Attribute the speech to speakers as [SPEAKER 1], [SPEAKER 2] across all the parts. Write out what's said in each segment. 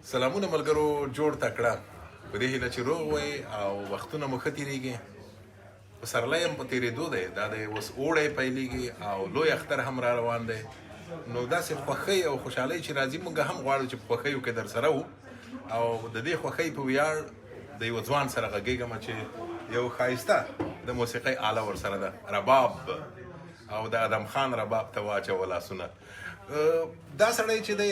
[SPEAKER 1] سلامونه ملګرو جوړ تکړه په دې هیله چې روغ وئ او وختونه مو ښه تېرېږي. پسرلی هم په تېرېدو دی، دا دی اوس اوړی پیلېږي او لوی اختر هم را روان دی. نو داسې خوښۍ او خوشحالۍ چې راځي موږ هم غواړو چې په خوښیو کې در سره وو او د دې خوښۍ په ویاړ د یو ځوان سره غږېږم چې یو ښایسته د موسیقۍ آله ورسره ده، رباب، او د ادم خان رباب ته واچوه لاسونه. دا سړی چې دی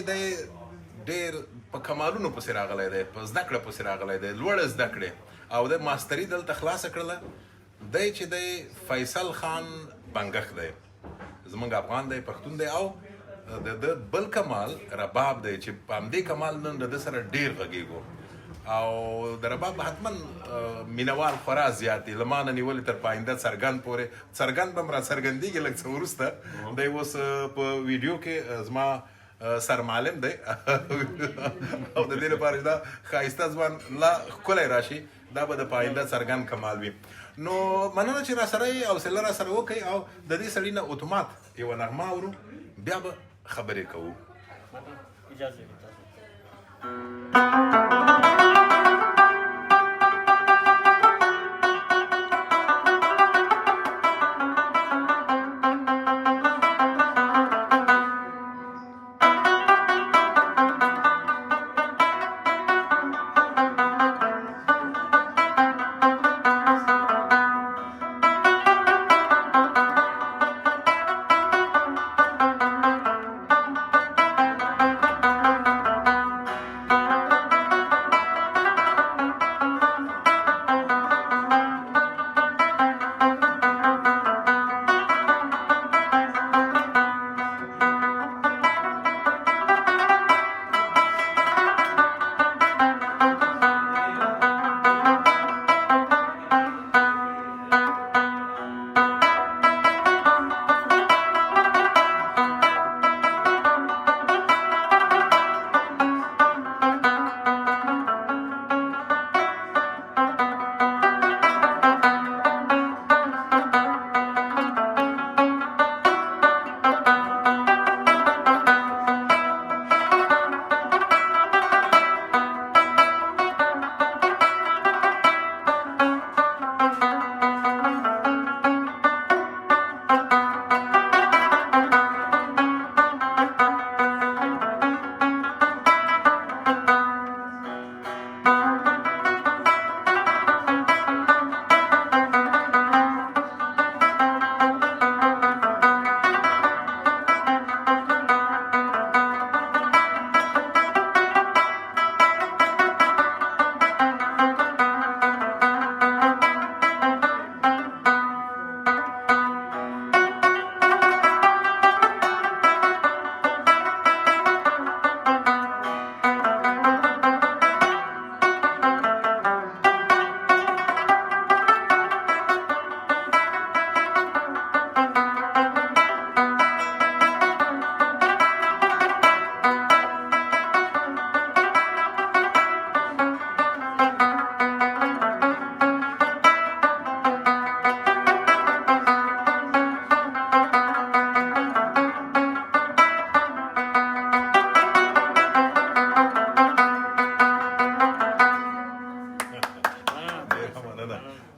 [SPEAKER 1] ډېر په کمالونو پسې راغلی دی، په زده کړه پسې راغلی دی، لوړه زده کړې او د ماستري دلته خلاصه کړله. دی چې دی فیصل خان بنګښ دی، زموږ افغان دی، پښتون دی او د بل کمال رباب دی چې په همدې کمال نن د ده سره ډېر غږېږو. او د رباب حتما مینوال خورا زیات دي، له ما نه نیولې تر پاینده څرګند پورې. څرګند به م را څرګندېږي لږ څه وروسته. دی اوس په ویډیو کې زما سرمعلم دی او د دې لپاره چې دا ښایسته ځوان لا ښکلی راشي، دا به د پاینده څرګند کمال وي. نو مننه چې را سره یې حوصله را سره وکړئ او د دې سړي نه اتومات یوه نغمه اورو، بیا به خبرې کوو.
[SPEAKER 2] اجازه وي تاسو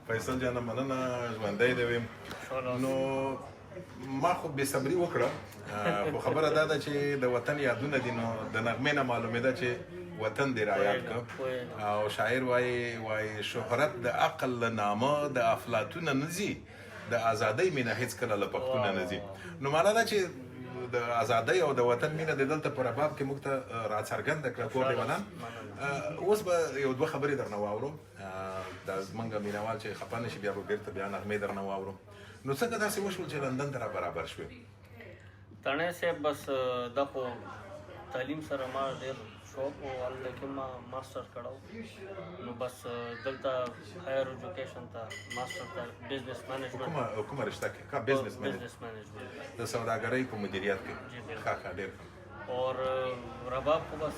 [SPEAKER 1] فیصل جانه مننه، ژوندی دې ویم. نو ما خو بې صبري وکړه، خو خبره دا ده چې د وطن یادونه دي، نو د نغمې نه معلومېده چې وطن دې را یاد کړه. او شاعر وایي شهرت د عقل له نامه د افلاطونه نه ځي، د ازادۍ مینه هېڅکله له پښتونه نه ځي. نو معنا دا چې د ازادۍ او د وطن مینه د دلته په رباب کې موږ ته راڅرګنده کړه. کور دې ودان. اوس به یو دوه خبرې درنه واورو، دا زموږ مینوال چې خفه نه شي بیا به بېرته بیا نغمې درنه واورو. نو څنګه داسې وشول چې لندن ته را برابر شوې؟
[SPEAKER 2] تڼۍ صاحب بس دا خو تعلیم سره ما ډېر شوق و، هلته کې ما ماسټر کړی، نو بس دلته هایر ایجوکیشن ته ماسټر ته بزنس مینجمنټ.
[SPEAKER 1] کومه رشته کې؟ بزنس
[SPEAKER 2] مینجمنٹ
[SPEAKER 1] د سوداګرۍ په مدیریت کې. ښه ډېر ښه.
[SPEAKER 2] اور رباب خو بس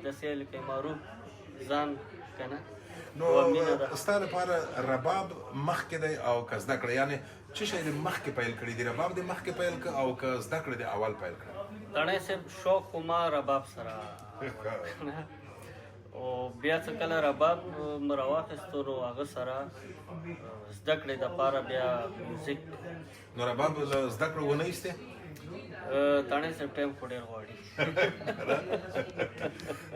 [SPEAKER 2] داسې لکه معروف ځان که نه.
[SPEAKER 1] نو ستا لپاره رباب مخکې دی او که زده کړه، یعنې څه شی دې مخکې پیل کړي دي؟ رباب دې مخکې پیل کړه او که زده کړه دې اول پیل کړه؟
[SPEAKER 2] تڼۍ صاحب شوق خو ما رباب سره او بیا څه کله رباب مې راواخیستو نو هغه سره زده کړې دپاره بیا میوزیک
[SPEAKER 1] نو رباب له زده کړو ونه ایستې
[SPEAKER 2] تڼۍ صاحب ټایم خو ډېر غواړي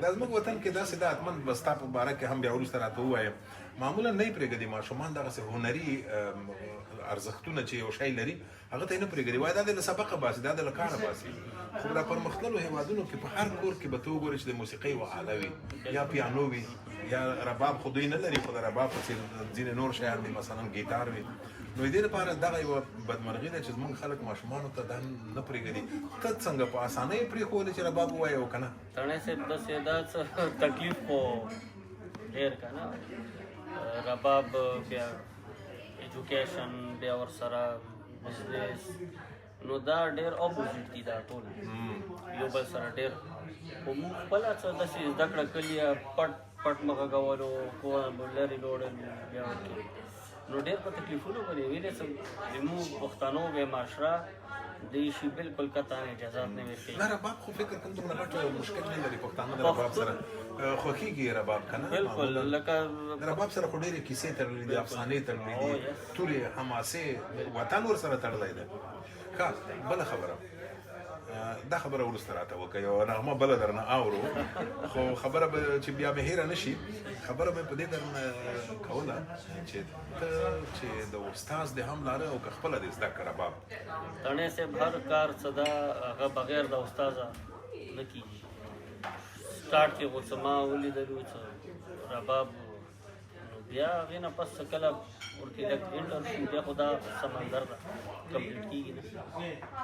[SPEAKER 1] دا زموږ وطن کې داسې ده حتمن به ستا په باره کې هم بیا وروسته راته ووایم معمولا نه یې پرېږدي ماشومان دغسې هنري ارزښتونه چې یو شی لري هغه ته یې نه پرېږدي وایي دا دی له سبقه باسي دا دی له کاره باسي خو دا پرمختللو هېوادونو کې په هر کور کې به ته وګورې چې د موسیقۍ یوه آله وي یا پیانو وي یا رباب خو دوی نه لري خو د رباب په څېر ځینې نور شیان دي مثلا ګیټار وي نو د دې لپاره دغه یوه بدمرغي ده چې زموږ خلک ماشومانو ته دا نه پرېږدي ته څنګه په اسانۍ پرېښولې چې رباب ووایې او که نه
[SPEAKER 2] تڼۍ صاحب داسې دا څه تکلیف خو ډېر که نه رباب بیا ایجوکیشن بیا ورسره بزنس نو دا ډېر اپوزیټ دي دا ټول یو بل سره ډېر خو موږ خپله څه داسې زده کړه کړي پټ پټ مه غږولو لرې لوړل بیا ورکې نو ډېر په تکلیفونو باندې ویلې څه زموږ پښتنو بې معاشره دی شي بالکل قطعا اجازات نه ورکوي
[SPEAKER 1] نه رباب خو فکر کوم دومره غټ مشکل نه لري پښتانه د رباب سره خوښېږي رباب که نه
[SPEAKER 2] بالکل لکه
[SPEAKER 1] د رباب سره خو ډېرې کیسې تړلې دي افسانې تړلې دي ټولې حماسې وطن ورسره تړلی دی ښه بله خبره دا خبره وروسته راته وکړه یوه نغمه بله درنه اورو خو خبره به چې بیا مې هیره نه شي خبره به په دې درنه کوله چې ته چې د استاز دې هم لاره او که خپله دې زده کړه رباب
[SPEAKER 2] تڼۍ صاحب هر کار څه ده هغه بغیر د استازه نه کېږي سټارټ کې خو څه ما ولیدلو څه رباب نو بیا هغې نه پس څه کله ورته لږ انټر شو بیا خو دا سمندر ده کمپلیټ کېږي نه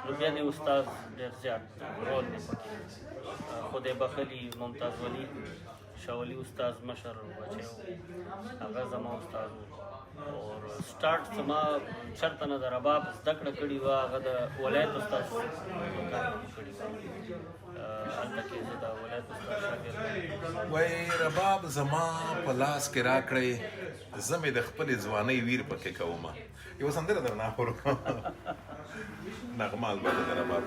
[SPEAKER 2] نو بیا د استاد ډېر زیات رول دی پکې خدای بخلي ممتاز ولی شاولي استاد مشر بچی و هغه زما استاد و اور سټارټ زما چېرته نه د رباب زده کړه کړې وه هغه د ولایت استاد کار کړې وه هلته کې زه د ولایت استاد شاګرد
[SPEAKER 1] وایي رباب زما په لاس کې راکړئ زه مې د خپلې ځوانۍ ویر پکې کومه یوه سندره درنه اورو نغمه البته د رباب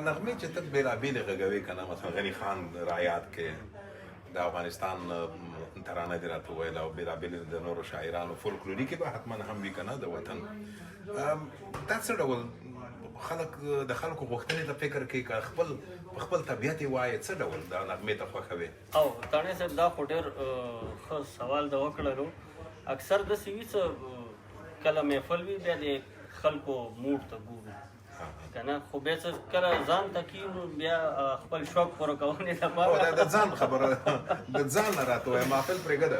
[SPEAKER 1] نغمې چې ته بېلابېلې غږوې که نه مثلا غني خان رایاد کې د افغانستان ترانه دې راته وویله او بېلابېلې د نورو شاعرانو فولکلوري کې به حتما هم وي که نه د وطن دا څه ډول خلک د خلکو غوښتنې ته فکر کوي که خپل په خپل طبیعت یې وایي څه ډول دا نغمې ته خوښوې
[SPEAKER 2] او تڼۍ صاحب دا خو ډېر ښه سوال د وکړلو اکثر داسې وي څه کله محفل وي بیا د خلکو موډ ته ګورو که نه خو بیا څه کله ځان ته کښېنو بیا خپل شوق پوره کونې لپاره
[SPEAKER 1] د ځان خبره د ځان نه راته وایه محفل پرېږده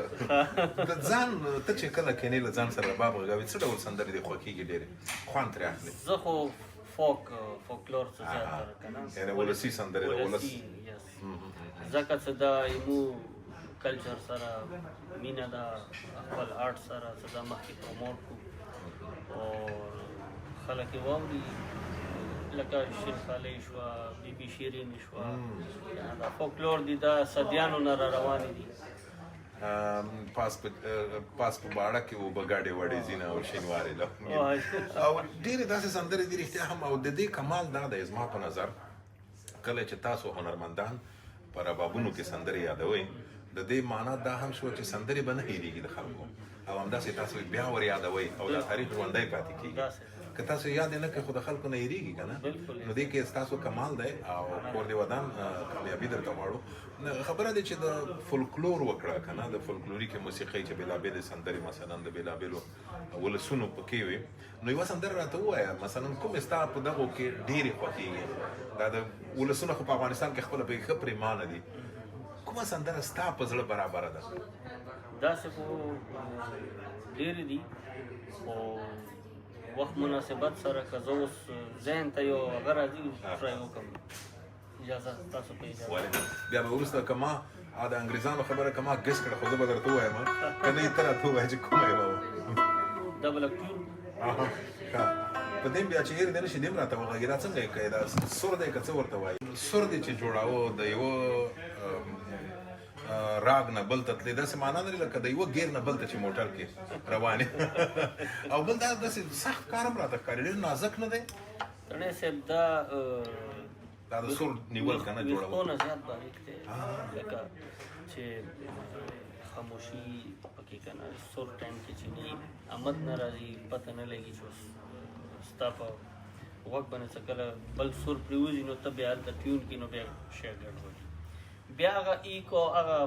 [SPEAKER 1] د ځان ته چې کله کښېنې له ځان سره رباب غږوې څه ډول سندرې دې خوښېږي ډېرې خوند ترې اخلې
[SPEAKER 2] زه خو فولکلور څه زیاتره کنه
[SPEAKER 1] یعنی ولسي سندرې د ولس
[SPEAKER 2] یس ځکه چې دا ایمو کلچر سره مینه ده خپل آرټ سره څه دا مخکې پروموټ کو او خلک یې واوري لکه شین خالۍ شوه بیبي شیرین شوه دا فولکلور دي دا صدیانو نه را روانې دي
[SPEAKER 1] پاس په باړه کې اوبه ګاډې وړې ځینه او شینوارې له او ډېرې داسې سندرې دي رښتیا هم او د دې کمال دا دی زما په نظر کله چې تاسو هنرمندان په ربابونو کې سندرې یادوئ د دې معنا دا هم شو چې سندرې به نه هېرېږي د خلکو او همداسې تاسو بیا ور یادوئ او دا تاریخ ژوندی پاتې کېږي که تاسو یاد نه کړئ خو د خلکو نه هېرېږي که نه نو دې کې ستاسو کمال دی او کور دې ودان کامیابي درته غواړو خبره دی چې د فولکلور وکړه که نه د فولکلوریکې موسیقۍ چې بېلابېلې سندرې مثلا د بېلابېلو ولسونو پکې وي نو یوه سندره راته ووایه مثلا کومې ستا په دغو کې ډېرې خوښېږي دا د ولسونه خو په افغانستان کې خپله پکې ښه پرېمانه دي کومه سندره ستا په زړه برابره ده
[SPEAKER 2] داسې خو ډېرې دي خو وخت مناسبت سره که زه اوس ذهن ته یو هغه راځي ټرای وکړم اجازه تاسو په اجازه
[SPEAKER 1] بیا به وروسته که ما د انګریزانو خبره که ما ګس کړه خو زه به درته ووایم که نه یې ته راته ووایه چې کومه یې به
[SPEAKER 2] ډبل اکټیون
[SPEAKER 1] په دې بیا چې هېر دی نه شي دې هم راته وغږېږي دا څنګه یې کوې دا سور دی که څه ورته وایي سور دی چې جوړاوه د یوه راګ نه بل ته تللی داسې معنا لري لکه د یوه ګیر نه بل ته چې موټر کې روانې او بل دا داسې سخت کار هم راته ښکاري ډېر نازک نه دی
[SPEAKER 2] تڼۍ صاحب
[SPEAKER 1] دا د سور نیول که نه جوړول
[SPEAKER 2] ویښتونه زیات باریک دی لکه چې خاموشي پکې که نه سور ټایم کې چې وي آمد نه راځي پته نه لګي چې ستا په غوږ باندې څه کله بل سور پرېوځي نو ته بیا هلته ټیون کړي نو بیا شی ګډوډي بیا هغه ایکو هغه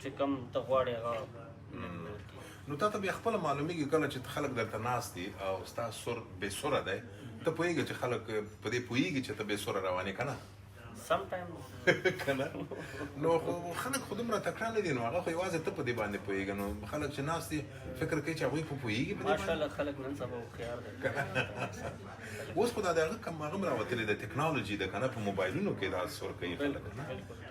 [SPEAKER 2] چې کوم ته غواړې هغه
[SPEAKER 1] نو تا ته بیا خپله معلومیږي کله چې خلک درته ناست دي او ستا سور بې سوره دی ته پوهېږې چې خلک په دې پوهېږي چې ته بې سوره روانې که نه
[SPEAKER 2] sometimes
[SPEAKER 1] که نه نو خو خلک خو دومره تکړه نه دي نو هغه خو یوازې ته په دې باندې پوهېږې نو خلک چې ناست دي فکر کوي چې هغوی خو پوهېږي په دې باندې
[SPEAKER 2] ماشاءالله خلک نن سبا هوښیار دي
[SPEAKER 1] اوس خو دا د هغه کم هغه هم راوتلې د ټکنالوژي ده که نه په موبایلونو کې دا سور کوي خلک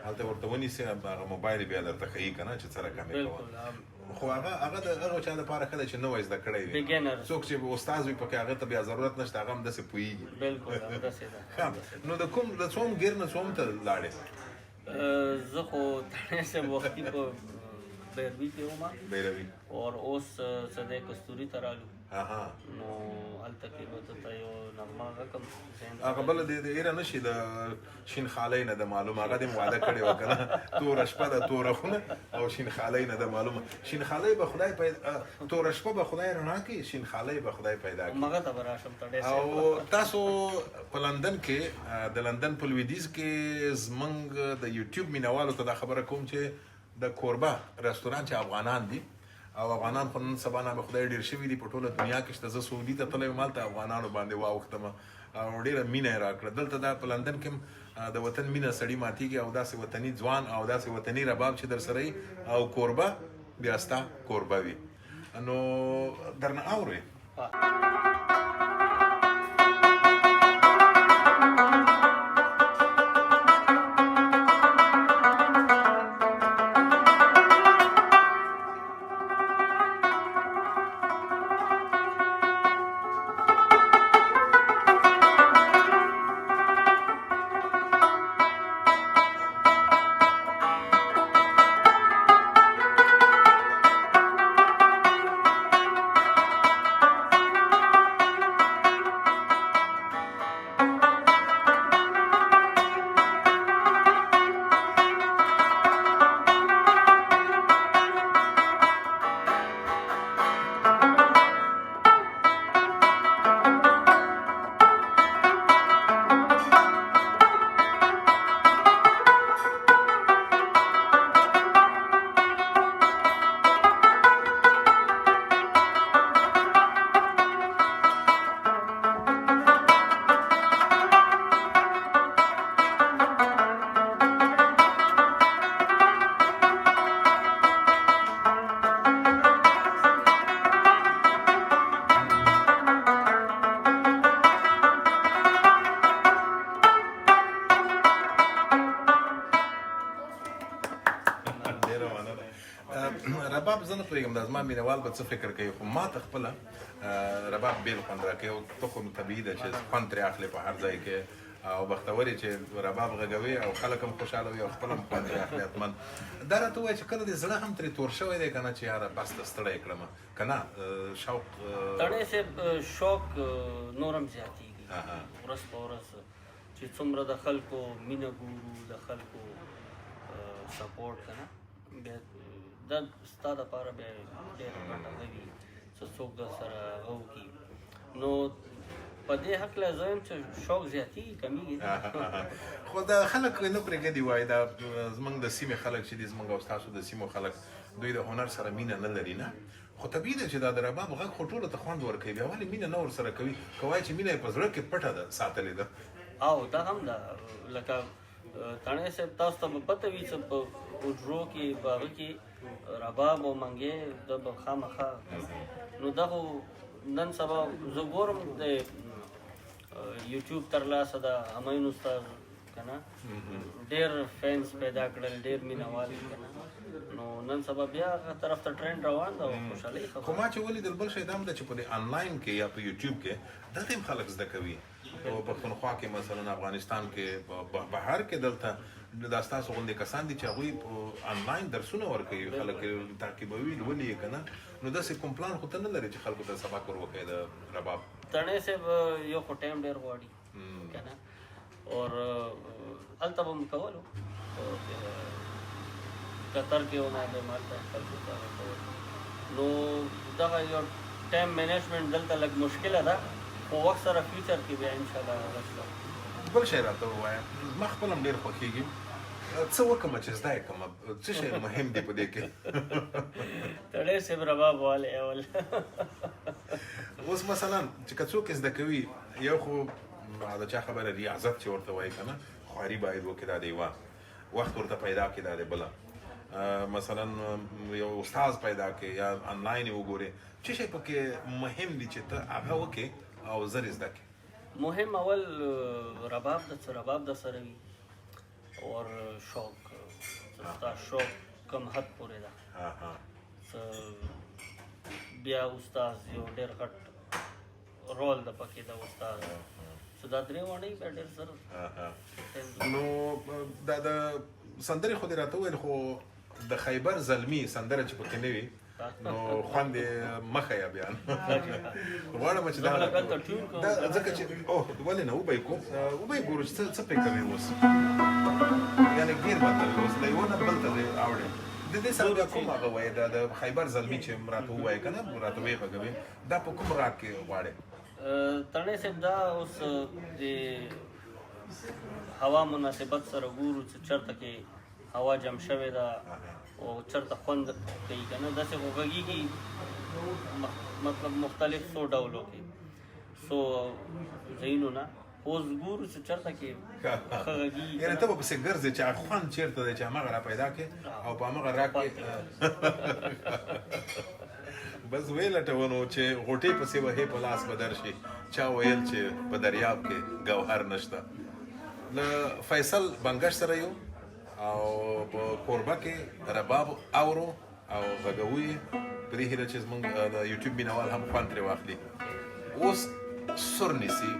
[SPEAKER 1] هلته ورته ونیسي هغه موبایل بیا درته ښیي که نه چې څه رقم یې کوه خو هغه د هغو چا دپاره ښه دی چې نوی زده کړی وي څوک چې استاد وي پکې هغه ته بیا ضرورت نشته هغه هم داسې پوهېږي نو د څوم ګیر نه څوم ته لاړې
[SPEAKER 2] زه خو تڼۍ صاحب وختي په بیروي کې وم
[SPEAKER 1] بیروي
[SPEAKER 2] اور اوس څه دی کستوري ته رالو نو هلته کې به ته یو نغمه غږم
[SPEAKER 1] هغه بله د ایره نه شي د شین خالۍ نه د معلومه هغه دې م واده کړې وه که نه توره شپه ده توره خونه او شین خالۍ نه د معلومه شین خالۍ به خدای توره شپه به خدای رڼا کړي شین خالۍ به خدای پیدا کړي
[SPEAKER 2] مغه ته به راشم تڼۍ
[SPEAKER 1] او تاسو په لندن کې د لندن په لویدیځ کې زموږ د یوټیوب مینوالو ته دا خبره کوم چې د کوربه رستوران چې افغانان دي او افغانان خو نن سبا نه به خدای ډېر شوي دي په ټوله دنیا کې شته زه سعودي ته تللی وم هلته افغانانو باندې واوښتم او ډېره مینه یې راکړه دلته دا په لندن کې هم د وطن مینه سړي ماتېږي او داسې وطني ځوان او داسې وطني رباب چې در سره او کوربه بیا ستا کوربه وي نو درنه اورئ رباب زه نه پوهېږم دا زما مینهوال به څه فکر کوي خو ما ته خپله رباب بیل خوند راکوي او ته خو طبیعي ده چې خوند ترې اخلې په هر ځای کې او بختور یې چې رباب غږوي او خلک هم خوشحاله وي او خپل هم خوند ترې اخلي حتما دا راته ووایه چې کله دې زړه هم ترې تور شوی دی که نه چې یاره بس ته ستړی یې کړم که نه شوق
[SPEAKER 2] تڼۍ صاحب شوق نور هم زیاتېږي ورځ په ورځ چې څومره د خلکو مینه ګورو د خلکو سپورټ که نه بیا دا ستا دپاره بیا ډېره ګټه وي چې څوک در سره هغه وکړي نو په دې هکله زه یم چې شوق زیاتېږي کمیږي
[SPEAKER 1] خو دا خلک نه پرېږدي وایي دا زموږ د سیمې خلک چې دي زموږ او ستاسو د سیمو خلک دوی د هنر سره مینه نه لري نه خو طبیعي ده چې دا د رباب غږ خو ټولو ته خوند ورکوي بیا ولې مینه نه ورسره کوي که وایي چې مینه یې په زړه کې پټه ده ساتلې ده
[SPEAKER 2] او دا هم ده لکه تڼۍ صاحب تاسو ته به پته وي چې په حجرو کې په هغه کې رباب او منګې دا به خامخا نو دا خو نن سبا زه ګورم د یوټیوب ترلاسه ده همایون استاد که نه ډېر فینس پیدا کړل ډېر مینهوال که نه نو نن سبا بیا هغه طرف ته ټرینډ روان ده او خوشحالۍ
[SPEAKER 1] خو ما چې ولیدل بل شی دا هم ده چې په دې آنلاین کې یا په یوټیوب کې دلته هم خلک زده کوي په پښتونخوا کې مثلا افغانستان کې بهر کې دلته دا ستاسو غوندې کسان دي چې هغوی په آنلاین درسونه ورکوي خلک تعقیبوي لولي یې که نه نو داسې کوم پلان خو ته نه لرې چې خلکو ته سبق ور وښیې د رباب
[SPEAKER 2] تڼۍ صاحب یو خو ټایم ډېر غواړي که نه اور هلته به مو کولو قطر کې وم هلته مالته خلکو ته کول نو دغه یو ټایم مینجمنټ دلته لږ مشکله ده خو وخت سره فیوچر کې بیا انشاءالله هغه شته
[SPEAKER 1] بل شی راته ووایه ما خپل هم ډېر خوښېږي څه وکړم چې زده یې کړم څه شی مهم دی په دې کې
[SPEAKER 2] تڼۍ صاحب رباب والی اول
[SPEAKER 1] اوس مثلا چې که څوک زده کوي یو خو د چا خبره ریاضت چې ورته وایي که نه خواري باید وکړي دا دی وخت ورته پیدا کړي دا دی بله مثلا یو استاذ پیدا کړي یا آنلاین یې وګورې څه شی پکې مهم دي چې ته هغه وکړې او زر یې زده کړې
[SPEAKER 2] مهم اول رباب د سره وي اور شوق ستا شوق کم حد پورې ده بیا استاد یو ډېر غټ رول د پکې د استاد څه دا درې وانه بیا ډېر سره
[SPEAKER 1] نو دا د سندرې خو دې راته وویل خو د خیبر زلمي سندره چې پکې نه وي نو خوند یې مه ښیه بیا غواړم چې دا ځکه چې ولې نه وبه یې کوو وبه یې ګورو چې څه پرې کوي اوس یعنې ګیر بدلوي اوس له یوه نه بل ته دی اوړی د دې سره بیا کوم هغه وایي دا د خیبر زلمي چې راته ووایي که نه راته ویې غږوي دا په کوم راګ کې غواړې
[SPEAKER 2] تڼۍ صاحب دا اوس د هوا مناسبت سره ګورو چې چېرته کې هوا جمع شوې ده او چېرته خوند کوي که نه داسې خو غږېږي مطلب مختلف څو ډولو کې څو ځایونو نه اوس ګورو چې چېرته کې ښه غږېږي
[SPEAKER 1] یعنې ته به پسې ګرځې چې خوند چېرته دی چې هماغه را پیدا کړې او په هماغه راګ کې بس ویې لټوه نو چې غوټې پسې وهې په لاس به درشي چا ویل چې په دریاب کې ګوهر نشته له فیصل بنګش سره یو او په کوربه کې رباب اورو او غږوو یې په دې هیله چې زموږ د یوټیوب مینهوال هم خوند ترې واخلي اوس سور نیسي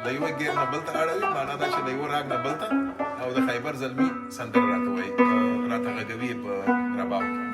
[SPEAKER 1] له یوه ګیر نه بل ته اړوي معنا دا چې له یوه راګ نه بل ته او د خیبر زلمي سندره راته وایي راته غږوي په رباب کې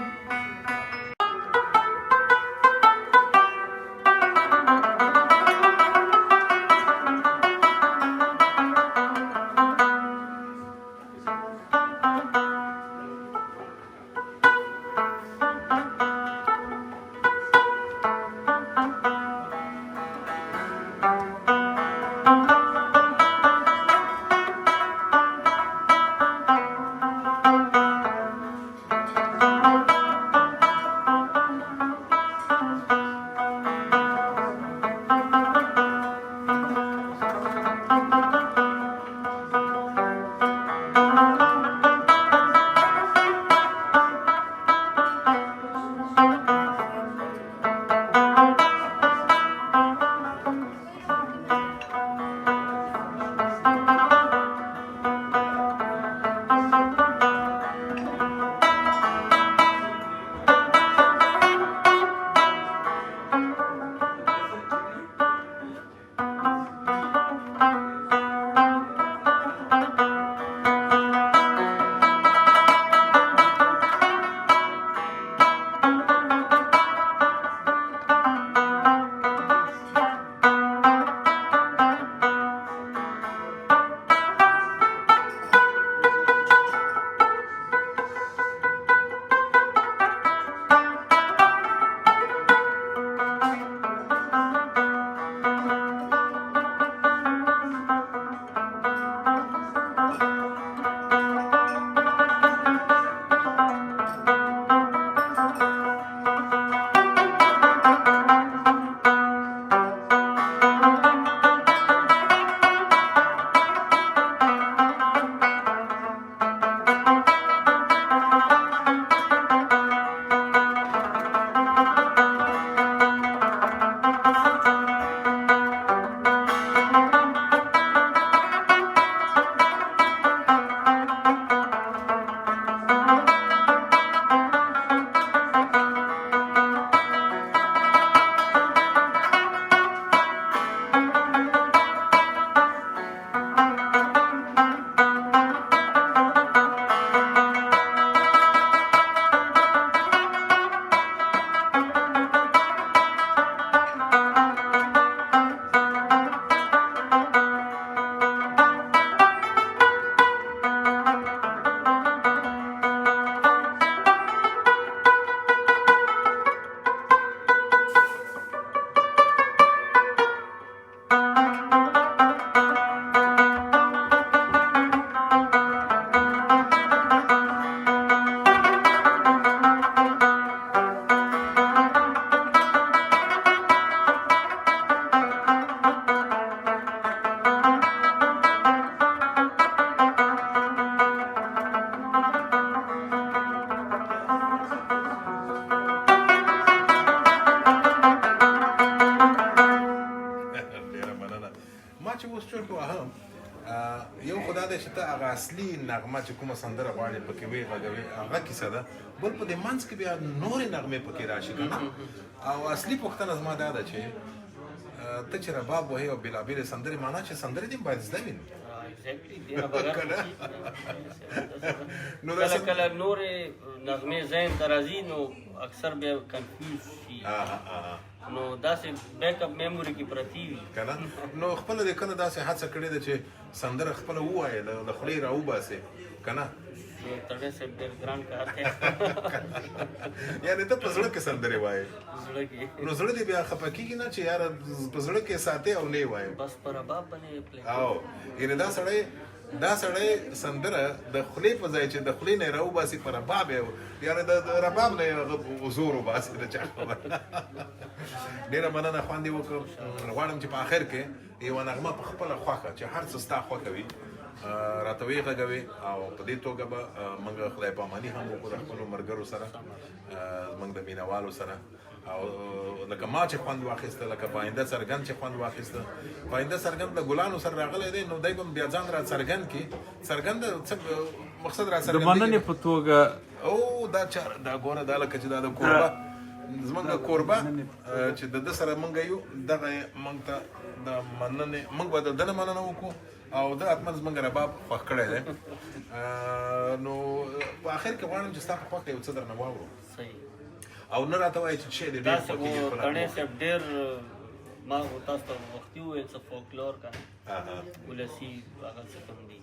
[SPEAKER 1] چې اوس چورت واهم یو خدا دی چې ته هغه اصلي نغمه چې کومه سندره غواړې پکې وی غږوي هغه کیسه ده بل په دې منځ کې بیا نورې نغمې پکې راشي که نه او اصلي پوښتنه زما دا ده چې ته چې رباب وهې او بېلابېلې سندرې معنا چې سندرې دې باید زده وي
[SPEAKER 2] کله کله نورې نغمې ذهن ته راځي نو اکثر بیا کنفیوز شي نو داسې بیک اپ میموري کې پرتې وي
[SPEAKER 1] که نه نو خپله دې کله داسې هڅه کړې ده چې سندره خپله ووایې له خولې راوباسې که نه
[SPEAKER 2] تړې صاحب ډېر ګران کار دی
[SPEAKER 1] یعنې ته په زړه کې سندرې وایې
[SPEAKER 2] زړه کې
[SPEAKER 1] نو زړه دې بیا خفه کېږي نه چې یاره په زړه کې ساتې او نه یې وایې
[SPEAKER 2] بس په رباب باندې پلی
[SPEAKER 1] او یعنې دا سړی سندره د خولې په ځای چې د خولې نه یې راوباسي په رباب یعنې د رباب نه یې زور وباسي د چا خبره ډېره مننه خوند یې وکړ غواړم چې په آخر کې یوه نغمه په خپله خوښه چې هر څه ستا خوښه وي راته وغږوي او په دې توګه به موږ خدای پاماني هم وکړو د خپلو ملګرو سره زموږ د مینوالو سره او لکه ما چې خوند واخیسته لکه پاینده څرګند چې خوند واخیسته پاینده څرګند له ګلانو سره راغلی دی نو دی به بیا ځان را څرګند کړي څرګند مقصد را څرګند
[SPEAKER 3] د مننې په توګه
[SPEAKER 1] او دا ګوره دا لکه چې دا د کوربه زمونږ کوربه چې د ده سره مونږ یو دغه مونږ ته د مننې مونږ به د ده نه مننه وکړو او د حتما زمونږ رباب خوښ کړی دی نو په آخر کې غواړم چې ستا په خوښه یو څه درنه واورو
[SPEAKER 2] صحیح
[SPEAKER 1] او نه راته وایي چې شی دې ډېر
[SPEAKER 2] داسې خو تڼۍ صاحب ډېر ما خو تاسو ته وختي وویل څه فولکلور که نه ولسي هغه څه کوم دي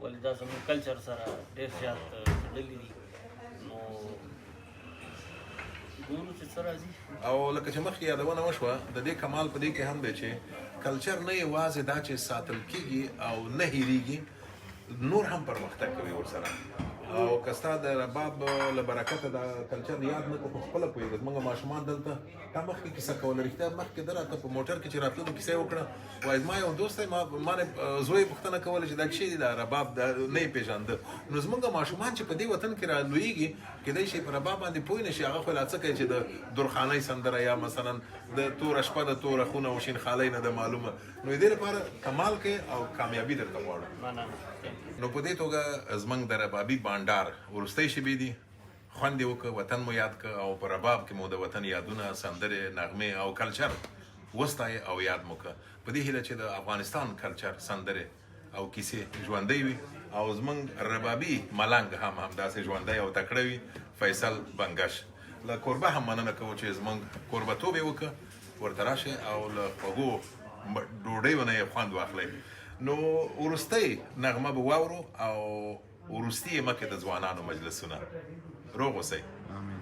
[SPEAKER 2] ولې دا زموږ کلچر سره ډېر زیات تړلي دي نو ګورو چې څه راځي
[SPEAKER 1] او لکه چې مخکې یادونه وشوه د دې کمال په دې کې هم دی چې کلچر نه یوازې دا چې ساتل کېږي او نه هېرېږي نور هم پرمختګ کوي ورسره او که ستا د رباب له برکته دا کلچر یاد نه کړو په خپله پوهېږه زموږ ماشومان دلته تا مخکې کیسه کوله رښتیا مخکې ده راته په موټر کې چې راتللو کیسه یې وکړه وایي زما یو دوست دی ما نه زوی یې پوښتنه کوله چې دا څه شی دی دا رباب نه یې پېژانده نو زموږ ماشومان چې په دې وطن کې رالویږي کیدای شي په رباب باندې پوه نه شي هغه خو لا څه کوي چې د درخانۍ سندره یا مثلا د توره شپه د توره خونه او شین خالۍ نه ده معلومه نو دې لپاره کمال کې او کامیابي درته غواړم نو په دې توګه زموږ د ربابي بانډار وروستۍ شیبې دي خوند یې وکړه وطن مو یاد کړه او په رباب کې مو د وطن یادونه سندرې نغمې او کلچر وستایه او یاد مو کړه په دې هیله چې د افغانستان کلچر سندرې او کیسې ژوندۍ وي او زموږ ربابي ملنګ هم همداسې ژوندی او تکړه وي فیصل بنګش له کوربه هم مننه کوو چې زموږ کوربهتوب یې وکړه ورته راشئ او له خوږو ډوډیو نه یې خوند واخلئ نو وروستۍ نغمه به واورو او وروستي یې مکې د ځوانانو مجلسونه روغ اوسئ
[SPEAKER 3] آمین